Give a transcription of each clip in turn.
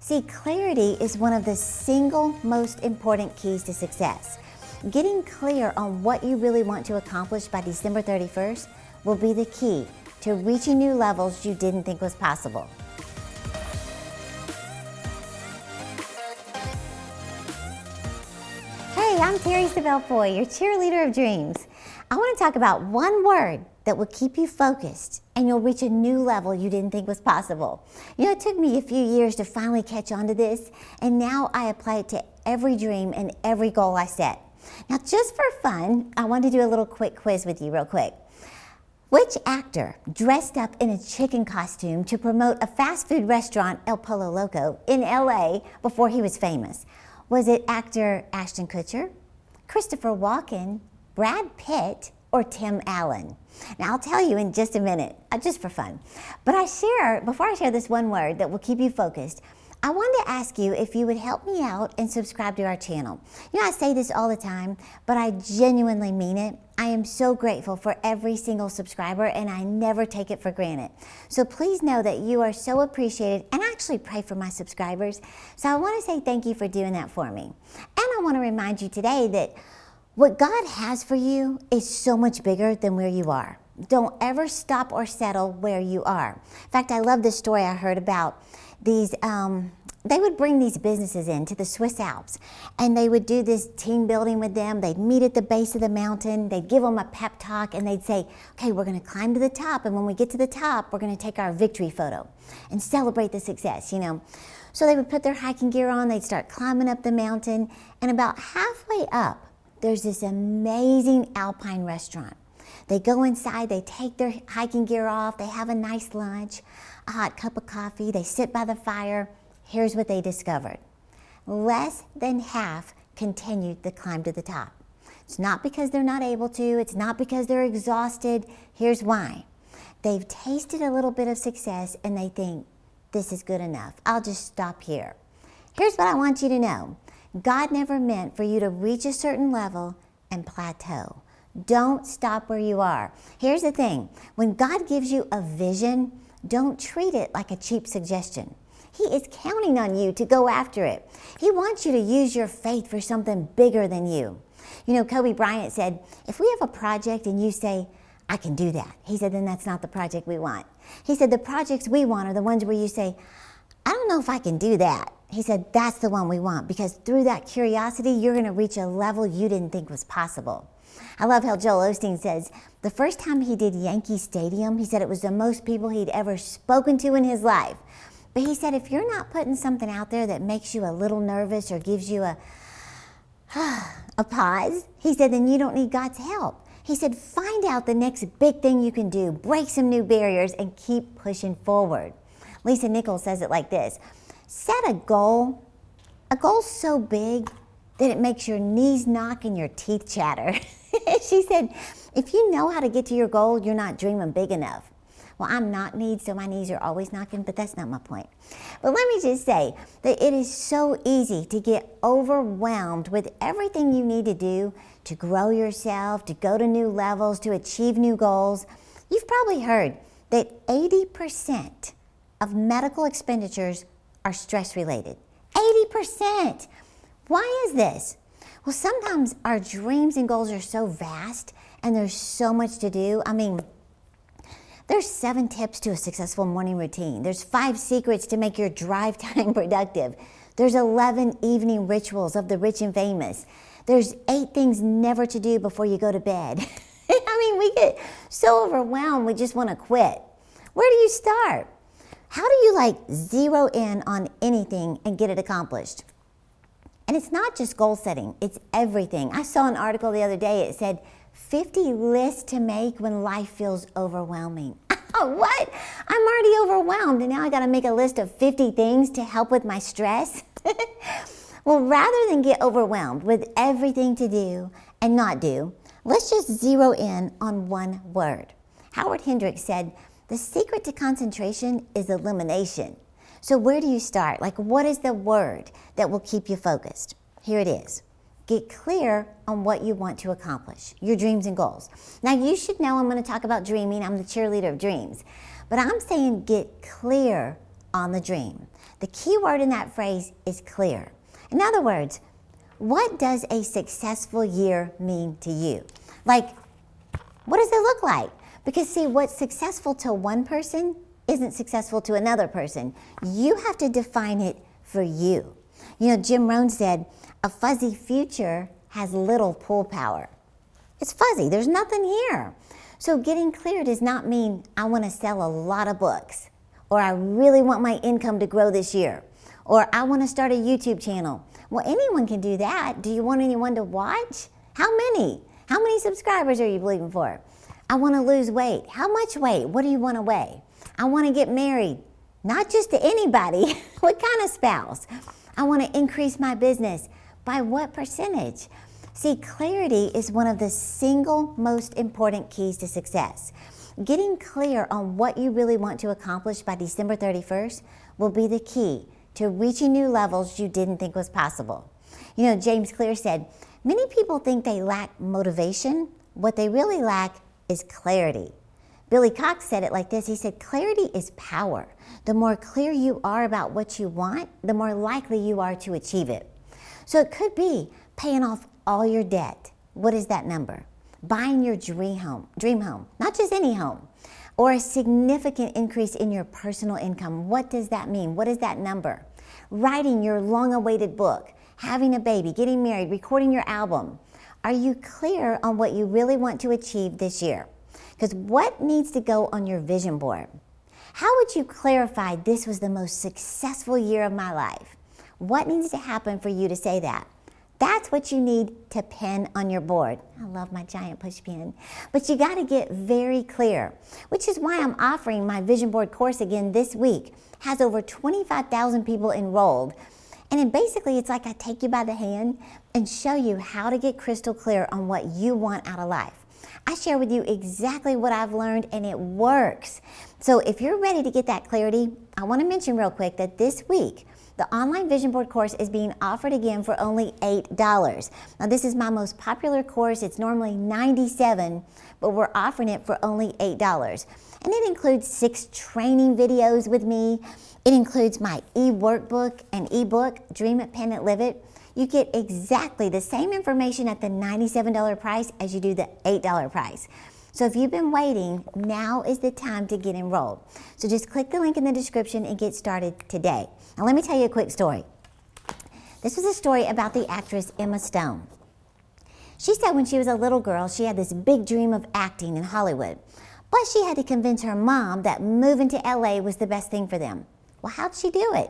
See, clarity is one of the single most important keys to success. Getting clear on what you really want to accomplish by December 31st will be the key to reaching new levels you didn't think was possible. Hey, I'm Terri Savelle, your cheerleader of dreams. I want to talk about one word that will keep you focused and you'll reach a new level you didn't think was possible. You know, it took me a few years to finally catch on to this, and now I apply it to every dream and every goal I set. Now, just for fun, I want to do a little quick quiz with you real quick. Which actor dressed up in a chicken costume to promote a fast food restaurant, El Pollo Loco, in LA before he was famous? Was it actor Ashton Kutcher, Christopher Walken, Brad Pitt, or Tim Allen? Now, I'll tell you in just a minute, just for fun. But before I share this one word that will keep you focused, I wanted to ask you if you would help me out and subscribe to our channel. You know, I say this all the time, but I genuinely mean it. I am so grateful for every single subscriber, and I never take it for granted. So please know that you are so appreciated, and I actually pray for my subscribers. So I want to say thank you for doing that for me. And I want to remind you today that what God has for you is so much bigger than where you are. Don't ever stop or settle where you are. In fact, I love this story I heard about these, they would bring these businesses into the Swiss Alps, and they would do this team building with them. They'd meet at the base of the mountain. They'd give them a pep talk, and they'd say, okay, we're going to climb to the top, and when we get to the top, we're going to take our victory photo and celebrate the success, you know. So they would put their hiking gear on. They'd start climbing up the mountain, and about halfway up, there's this amazing alpine restaurant. They go inside, they take their hiking gear off, they have a nice lunch, a hot cup of coffee, they sit by the fire. Here's what they discovered. Less than half continued the climb to the top. It's not because they're not able to, it's not because they're exhausted. Here's why. They've tasted a little bit of success and they think, this is good enough. I'll just stop here. Here's what I want you to know. God never meant for you to reach a certain level and plateau. Don't stop where you are. Here's the thing. When God gives you a vision, don't treat it like a cheap suggestion. He is counting on you to go after it. He wants you to use your faith for something bigger than you. You know, Kobe Bryant said, if we have a project and you say, I can do that, he said, then that's not the project we want. He said, the projects we want are the ones where you say, I don't know if I can do that. He said, that's the one we want, because through that curiosity, you're going to reach a level you didn't think was possible. I love how Joel Osteen says, the first time he did Yankee Stadium, he said it was the most people he'd ever spoken to in his life. But he said, if you're not putting something out there that makes you a little nervous or gives you a pause, he said, then you don't need God's help. He said, find out the next big thing you can do, break some new barriers, and keep pushing forward. Lisa Nichols says it like this. Set a goal so big that it makes your knees knock and your teeth chatter. She said, if you know how to get to your goal, you're not dreaming big enough. Well, I'm knock-kneed, so my knees are always knocking, but that's not my point. But let me just say that it is so easy to get overwhelmed with everything you need to do to grow yourself, to go to new levels, to achieve new goals. You've probably heard that 80% of medical expenditures are stress-related. 80%! Why is this? Well, sometimes our dreams and goals are so vast and there's so much to do. I mean, there's 7 tips to a successful morning routine. There's 5 secrets to make your drive time productive. There's 11 evening rituals of the rich and famous. There's 8 things never to do before you go to bed. I mean, we get so overwhelmed, we just want to quit. Where do you start? How do you zero in on anything and get it accomplished? And it's not just goal setting, it's everything. I saw an article the other day, it said 50 lists to make when life feels overwhelming. What? I'm already overwhelmed and now I gotta make a list of 50 things to help with my stress? Well, rather than get overwhelmed with everything to do and not do, let's just zero in on one word. Howard Hendricks said, the secret to concentration is elimination. So where do you start? What is the word that will keep you focused? Here it is. Get clear on what you want to accomplish, your dreams and goals. Now, you should know I'm going to talk about dreaming. I'm the cheerleader of dreams. But I'm saying get clear on the dream. The key word in that phrase is clear. In other words, what does a successful year mean to you? Like, what does it look like? Because see, what's successful to one person isn't successful to another person. You have to define it for you. You know, Jim Rohn said, a fuzzy future has little pull power. It's fuzzy, there's nothing here. So getting clear does not mean I want to sell a lot of books, or I really want my income to grow this year, or I want to start a YouTube channel. Well, anyone can do that. Do you want anyone to watch? How many? How many subscribers are you believing for? I want to lose weight. How much weight? What do you want to weigh? I want to get married. Not just to anybody. What kind of spouse? I want to increase my business. By what percentage? See, clarity is one of the single most important keys to success. Getting clear on what you really want to accomplish by December 31st will be the key to reaching new levels you didn't think was possible. You know, James Clear said, many people think they lack motivation. What they really lack is clarity. Billy Cox said it like this. He said, clarity is power. The more clear you are about what you want, the more likely you are to achieve it. So it could be paying off all your debt. What is that number? Buying your dream home, not just any home, or a significant increase in your personal income. What does that mean? What is that number? Writing your long-awaited book, having a baby, getting married, recording your album. Are you clear on what you really want to achieve this year? Because what needs to go on your vision board? How would you clarify this was the most successful year of my life? What needs to happen for you to say that? That's what you need to pin on your board. I love my giant push pin. But you got to get very clear, which is why I'm offering my vision board course again this week. It has over 25,000 people enrolled. And then basically it's like I take you by the hand and show you how to get crystal clear on what you want out of life. I share with you exactly what I've learned, and it works. So if you're ready to get that clarity, I want to mention real quick that this week, the online vision board course is being offered again for only $8. Now this is my most popular course. It's normally $97, but we're offering it for only $8. And it includes 6 training videos with me. It includes my e-workbook and ebook, Dream It, Pen It, Live It. You get exactly the same information at the $97 price as you do the $8 price. So if you've been waiting, now is the time to get enrolled. So just click the link in the description and get started today. Now let me tell you a quick story. This was a story about the actress Emma Stone. She said when she was a little girl, she had this big dream of acting in Hollywood. But she had to convince her mom that moving to LA was the best thing for them. Well, how'd she do it?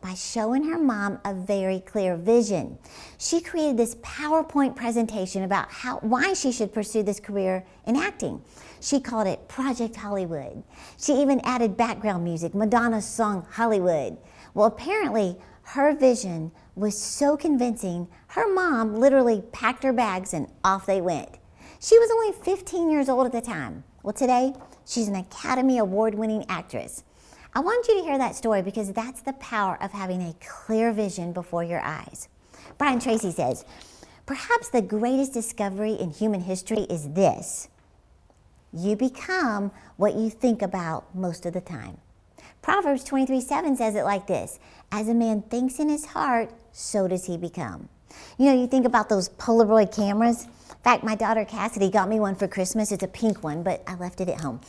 By showing her mom a very clear vision. She created this PowerPoint presentation about why she should pursue this career in acting. She called it Project Hollywood. She even added background music, Madonna's song Hollywood. Well, apparently her vision was so convincing, her mom literally packed her bags and off they went. She was only 15 years old at the time. Well, today, she's an Academy Award-winning actress. I want you to hear that story because that's the power of having a clear vision before your eyes. Brian Tracy says, perhaps the greatest discovery in human history is this: you become what you think about most of the time. Proverbs 23:7 says it like this: as a man thinks in his heart, so does he become. You know, you think about those Polaroid cameras. In fact, my daughter Cassidy got me one for Christmas. It's a pink one, but I left it at home.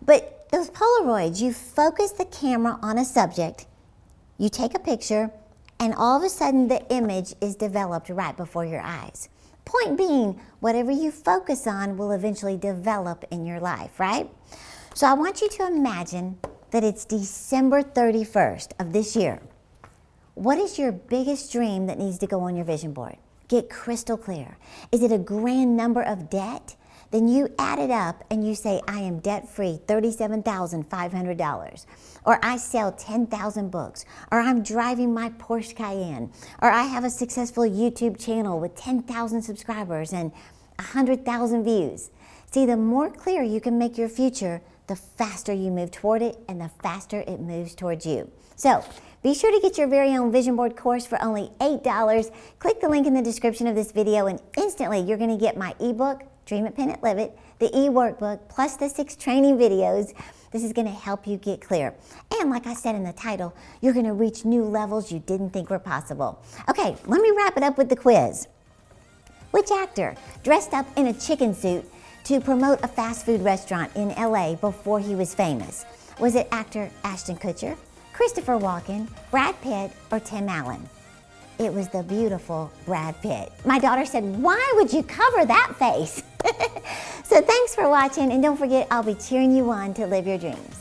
But those Polaroids, you focus the camera on a subject, you take a picture, and all of a sudden the image is developed right before your eyes. Point being, whatever you focus on will eventually develop in your life, right? So I want you to imagine that it's December 31st of this year. What is your biggest dream that needs to go on your vision board? Get crystal clear. Is it a grand number of debt? Then you add it up and you say, I am debt-free, $37,500. Or I sell 10,000 books. Or I'm driving my Porsche Cayenne. Or I have a successful YouTube channel with 10,000 subscribers and 100,000 views. See, the more clear you can make your future, the faster you move toward it and the faster it moves towards you. So be sure to get your very own vision board course for only $8. Click the link in the description of this video and instantly you're going to get my ebook, Dream It, Pen It, Live It, the e-workbook, plus the 6 training videos. This is going to help you get clear. And like I said in the title, you're going to reach new levels you didn't think were possible. Okay, let me wrap it up with the quiz. Which actor dressed up in a chicken suit to promote a fast food restaurant in LA before he was famous? Was it actor Ashton Kutcher, Christopher Walken, Brad Pitt, or Tim Allen? It was the beautiful Brad Pitt. My daughter said, "Why would you cover that face?" So thanks for watching, and don't forget, I'll be cheering you on to live your dreams.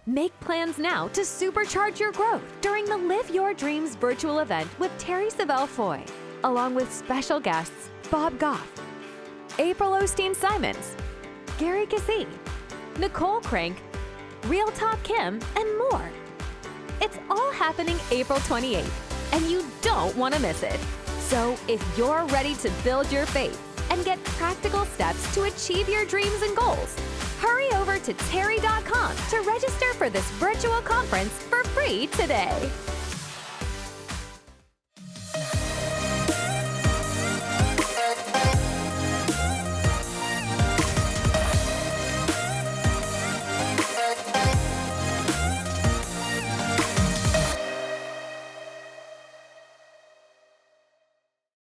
Make plans now to supercharge your growth during the Live Your Dreams virtual event with Terri Savelle Foy, along with special guests Bob Goff, April Osteen-Simons, Gary Cassie, Nicole Crank, Real Talk Kim, and more. It's all happening April 28th, and you don't want to miss it. So if you're ready to build your faith and get practical steps to achieve your dreams and goals, hurry over to terri.com to register for this virtual conference for free today.